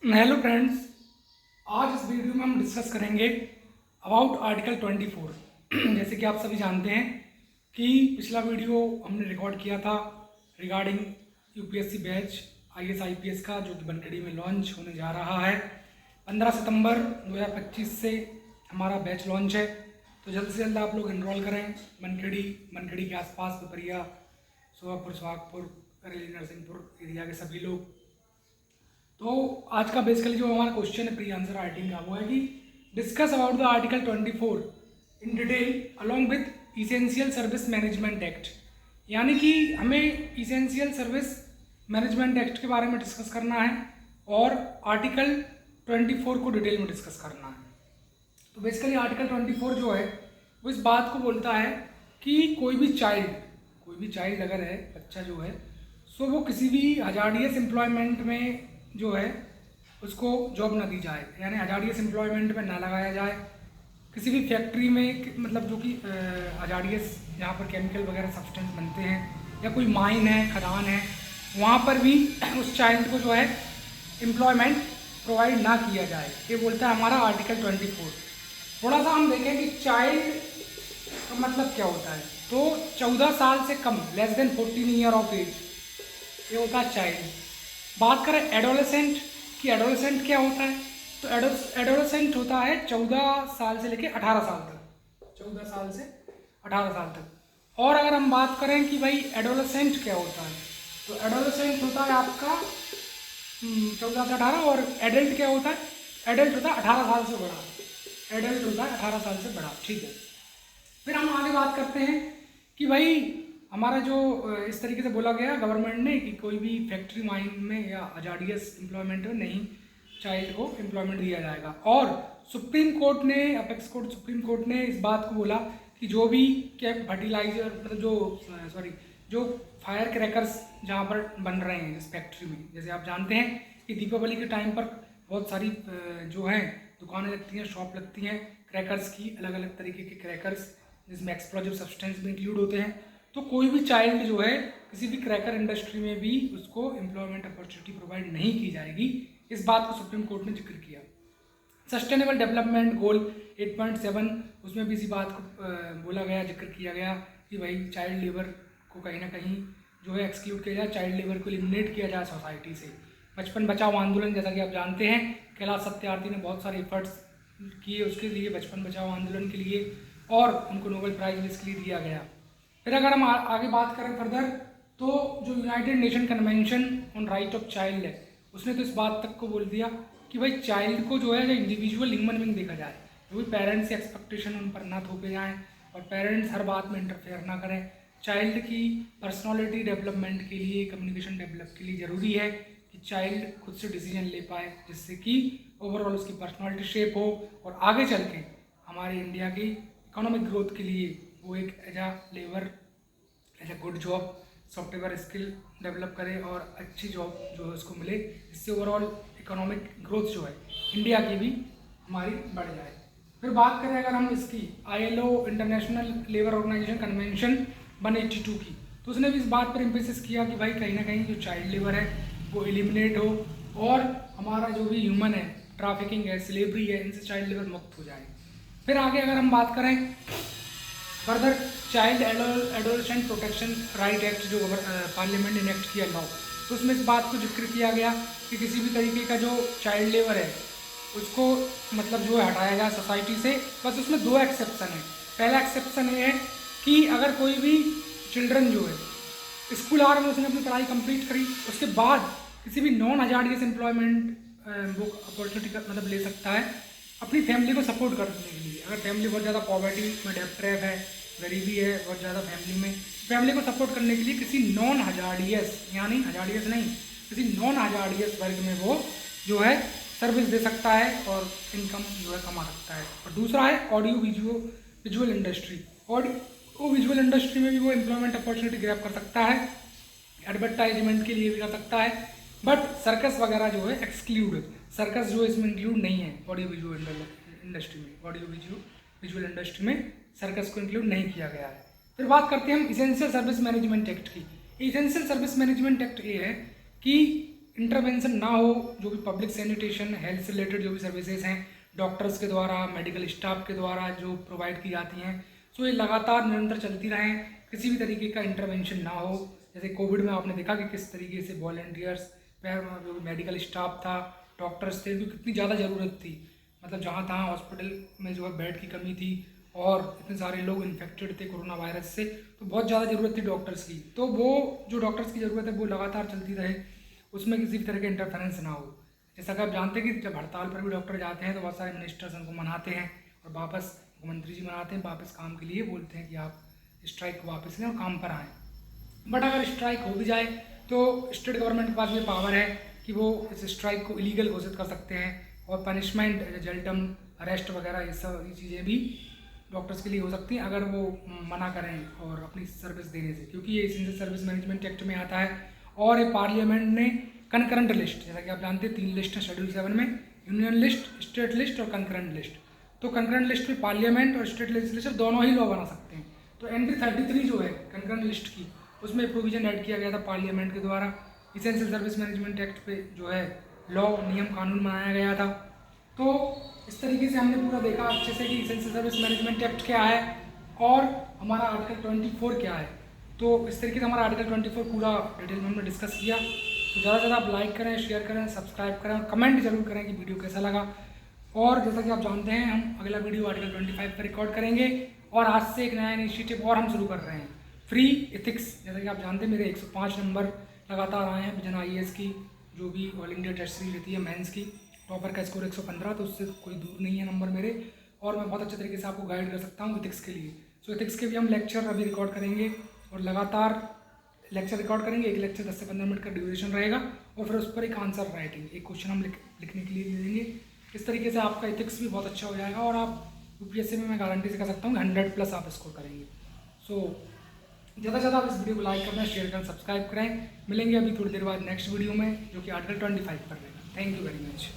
Hello friends, आज इस video में हम डिस्कस करेंगे अबाउट आर्टिकल 24। जैसे कि आप सभी जानते हैं कि पिछला वीडियो हमने रिकॉर्ड किया था regarding UPSC batch IAS IPS का, जो कि बनखेड़ी में लॉन्च होने जा रहा है। 15 सितंबर 2025 से हमारा बैच लॉन्च है, तो जल्द से जल्द आप लोग इनरोल करें। बनखेड़ी के आसपास पिपरिया, सोहागपुर, करेली, नरसिंहपुर एरिया के सभी लोग। तो आज का बेसिकली जो हमारा क्वेश्चन है प्री आंसर राइटिंग का, वो है कि discuss about the article 24 in detail along with essential service management act. यानी कि हमें इसेंशियल सर्विस मैनेजमेंट एक्ट के बारे में डिस्कस करना है और आर्टिकल 24 को डिटेल में डिस्कस करना है। तो बेसिकली आर्टिकल 24 जो है वो इस बात को बोलता है कि कोई भी चाइल्ड अगर है, बच्चा जो है, सो वो किसी भी हजार्डियस एम्प्लॉयमेंट में जो है उसको जॉब ना दी जाए, यानी हजार्डियस एम्प्लॉयमेंट में ना लगाया जाए। किसी भी फैक्ट्री में, मतलब जो कि हजार्डियस जहाँ पर केमिकल वगैरह सब्सटेंस बनते हैं, या कोई माइन है, खदान है, वहाँ पर भी उस चाइल्ड को जो है एम्प्लॉयमेंट प्रोवाइड ना किया जाए। ये बोलता है हमारा आर्टिकल 24। थोड़ा सा हम देखें कि चाइल्ड का मतलब क्या होता है। तो 14 साल से कम, less than 14 year of age, ये होता है चाइल्ड। बात करें एडोलेसेंट कि एडोलेसेंट क्या होता है, तो एडोलेसेंट होता है 14 साल से लेकर 18 साल तक, 14 साल से 18 साल तक। और अगर हम बात करें कि भाई एडोलेसेंट क्या होता है, तो एडोलेसेंट होता है आपका 14 से 18। और एडल्ट क्या होता है, एडल्ट होता है 18 साल से बड़ा, एडल्ट होता है 18 साल से बड़ा। ठीक है, फिर हम आगे बात करते हैं कि भाई हमारा जो इस तरीके से बोला गया गवर्नमेंट ने कि कोई भी फैक्ट्री माइन में या हजार्डियस एम्प्लॉयमेंट में नहीं चाइल्ड को एम्प्लॉयमेंट दिया जाएगा। और सुप्रीम कोर्ट ने, अपेक्स कोर्ट, सुप्रीम कोर्ट ने इस बात को बोला कि जो भी फर्टिलाइजर, मतलब जो फायर क्रैकर्स जहाँ पर बन रहे हैं इस फैक्ट्री में, जैसे आप जानते हैं कि दीपावली के टाइम पर बहुत सारी जो हैं दुकानें लगती हैं, शॉप लगती हैं क्रैकर्स की, अलग अलग तरीके के क्रैकर्स जिसमें एक्सप्लोजिव सब्सटेंस भी इंक्लूड होते हैं। तो कोई भी चाइल्ड जो है किसी भी क्रैकर इंडस्ट्री में भी उसको एम्प्लॉयमेंट अपॉर्चुनिटी प्रोवाइड नहीं की जाएगी। इस बात को सुप्रीम कोर्ट ने जिक्र किया। सस्टेनेबल डेवलपमेंट गोल 8.7, उसमें भी इसी बात को बोला गया, जिक्र किया गया कि भाई चाइल्ड लेबर को कहीं ना कहीं जो है एक्सक्लूड किया जाए, चाइल्ड लेबर को एलिमिनेट किया जाए सोसाइटी से। बचपन बचाओ आंदोलन, जैसा कि आप जानते हैं कैलाश सत्यार्थी ने बहुत सारे एफर्ट्स किए उसके लिए, बचपन बचाओ आंदोलन के लिए, और उनको नोबेल प्राइज इसके लिए दिया गया। फिर अगर हम आगे बात करें फर्दर, तो जो United nation convention on right of child है, उसने तो इस बात तक को बोल दिया कि भाई चाइल्ड को जो है इंडिविजुअल ह्यूमन बीइंग देखा जाए, जो भी पेरेंट्स की एक्सपेक्टेशन उन पर ना थोपे जाएँ और पेरेंट्स हर बात में इंटरफेयर ना करें। चाइल्ड की पर्सनालिटी डेवलपमेंट के लिए, कम्युनिकेशन डेवलप के लिए ज़रूरी है कि चाइल्ड खुद से डिसीजन ले पाए, जिससे कि ओवरऑल उसकी पर्सनालिटी शेप हो और आगे चल के हमारे इंडिया की इकोनॉमिक ग्रोथ के लिए वो एक as a good job, software skill develop करे और अच्छी जॉब जो है उसको मिले, इससे ओवरऑल इकोनॉमिक ग्रोथ जो है इंडिया की भी हमारी बढ़ जाए। फिर बात करें अगर हम इसकी ILO international labour organisation convention 182 की, तो उसने भी इस बात पर एम्फेसिस किया कि भाई कहीं ना कहीं जो चाइल्ड लेबर है वो एलिमिनेट हो और हमारा जो भी ह्यूमन है, ट्रैफिकिंग है, स्लेवरी है, इनसे चाइल्ड लेबर मुक्त हो जाए। फिर आगे अगर हम बात करें further, child adolescent protection right act जो पार्लियामेंट ने इनेक्ट किया लॉ, तो उसमें इस बात को जिक्र किया गया कि किसी भी तरीके का जो चाइल्ड लेबर है उसको मतलब जो है हटाया गया सोसाइटी से। बस उसमें 2 एक्सेप्शन है। पहला एक्सेप्शन ये है कि अगर कोई भी चिल्ड्रन जो है स्कूल आवर में उसने अपनी पढ़ाई कंप्लीट करी, उसके बाद किसी भी नॉन हजार्डियस एम्प्लॉयमेंट वो अपॉर्चुनिटी का मतलब ले सकता है अपनी फैमिली को सपोर्ट करने के लिए। अगर फैमिली बहुत ज़्यादा पॉवर्टी में ट्रैप है, गरीबी है बहुत ज़्यादा फैमिली में, फैमिली को सपोर्ट करने के लिए किसी नॉन हजार्डियस, यानी हजार्डियस नहीं, किसी नॉन हजार्डियस वर्ग में वो जो है सर्विस दे सकता है और इनकम जो है कमा सकता है। और दूसरा है audio visual industry. Audio visual industry में भी वो एम्प्लॉयमेंट अपॉर्चुनिटी ग्रैब कर सकता है, एडवर्टाइजमेंट के लिए भी कर सकता है, बट सर्कस वगैरह जो है एक्सक्लूड है। सर्कस जो इसमें इंक्लूड नहीं है ऑडियो विजुअल इंडस्ट्री में, ऑडियो विजुअल इंडस्ट्री में सर्कस को इंक्लूड नहीं किया गया है। फिर बात करते हैं हम इसेंशियल सर्विस मैनेजमेंट एक्ट की। इसेंशियल सर्विस मैनेजमेंट एक्ट ये है कि इंटरवेंशन ना हो, जो भी पब्लिक सैनिटेशन हेल्थ से रिलेटेड जो भी सर्विसेज हैं डॉक्टर्स के द्वारा, मेडिकल स्टाफ के द्वारा जो प्रोवाइड की जाती हैं, सो ये लगातार निरंतर चलती रहें, किसी भी तरीके का इंटरवेंशन ना हो। जैसे कोविड में आपने देखा कि किस तरीके से वॉलंटियर्स, जो मेडिकल स्टाफ था, डॉक्टर्स थे, जो कितनी ज़्यादा ज़रूरत थी, मतलब जहाँ तहाँ हॉस्पिटल में जो है बेड की कमी थी और इतने सारे लोग इन्फेक्टेड थे कोरोना वायरस से, तो बहुत ज़्यादा ज़रूरत थी डॉक्टर्स की। तो वो जो डॉक्टर्स की ज़रूरत है वो लगातार चलती रहे, उसमें किसी भी तरह का इंटरफेरेंस ना हो। जैसा कि आप जानते हैं कि जब हड़ताल पर भी डॉक्टर जाते हैं तो बहुत सारे मिनिस्टर्स उनको मनाते हैं और वापस मुख्यमंत्री जी मनाते हैं, वापस काम के लिए बोलते हैं कि आप स्ट्राइक को वापस लें और काम पर आएँ। बट अगर स्ट्राइक हो भी जाए तो स्टेट गवर्नमेंट के पास ये पावर है कि वो इस स्ट्राइक को इलीगल घोषित कर सकते हैं और पनिशमेंट, जेल टर्म, अरेस्ट वगैरह ये सब चीज़ें भी डॉक्टर्स के लिए हो सकती हैं अगर वो मना करें और अपनी सर्विस देने से, क्योंकि ये एसेंशियल सर्विस मैनेजमेंट एक्ट में आता है। और ये पार्लियामेंट ने कंकरेंट लिस्ट, जैसा कि आप जानते हैं 3 लिस्ट है शेड्यूल 7 में, यूनियन लिस्ट, स्टेट लिस्ट और कंकरेंट लिस्ट। तो कंकरेंट लिस्ट में पार्लियामेंट और स्टेट लेजिस्लेचर दोनों ही लॉ बना सकते हैं। तो एंट्री 33 जो है कंकरेंट लिस्ट की, उसमें प्रोविजन ऐड किया गया था पार्लियामेंट के द्वारा। एसेंशियल सर्विस मैनेजमेंट एक्ट पे जो है लॉ, नियम, कानून बनाया गया था। तो इस तरीके से हमने पूरा देखा अच्छे से कि एसेंशियल सर्विस मैनेजमेंट एक्ट क्या है और हमारा आर्टिकल 24 क्या है। तो इस तरीके से हमारा आर्टिकल 24 पूरा डिटेल में हमने डिस्कस किया। तो ज़्यादा से ज़्यादा आप लाइक करें, शेयर करें, सब्सक्राइब करें और कमेंट जरूर करें कि वीडियो कैसा लगा। और जैसा कि आप जानते हैं हम अगला वीडियो आर्टिकल 25 पर रिकॉर्ड करेंगे और आज से एक नया इनिशिएटिव और हम शुरू कर रहे हैं, फ्री एथिक्स। जैसा कि आप जानते हैं मेरे 105 नंबर लगातार आए हैं विजन IAS की, जो भी ऑल इंडिया टेस्ट सीरीज रहती है मेंस की, टॉपर का स्कोर 115, तो उससे कोई दूर नहीं है नंबर मेरे, और मैं बहुत अच्छे तरीके से आपको गाइड कर सकता हूँ एथिक्स के लिए। सो एथिक्स के भी हम लेक्चर अभी रिकॉर्ड करेंगे और लगातार लेक्चर रिकॉर्ड करेंगे। एक लेक्चर 10 से 15 मिनट का ड्यूरेशन रहेगा और फिर उस पर एक आंसर राइटिंग, एक क्वेश्चन हम लिखने के लिए दे देंगे। इस तरीके से आपका एथिक्स भी बहुत अच्छा हो जाएगा और आप UPSC में मैं गारंटी से कह सकता हूँ 100+ आप स्कोर करेंगे। सो ज़्यादा से ज़्यादा आप इस वीडियो को लाइक करना, शेयर करना, सब्सक्राइब करें। मिलेंगे अभी थोड़ी देर बाद नेक्स्ट वीडियो में, जो कि आर्टिकल 25 पर रहेगा। Thank you very much.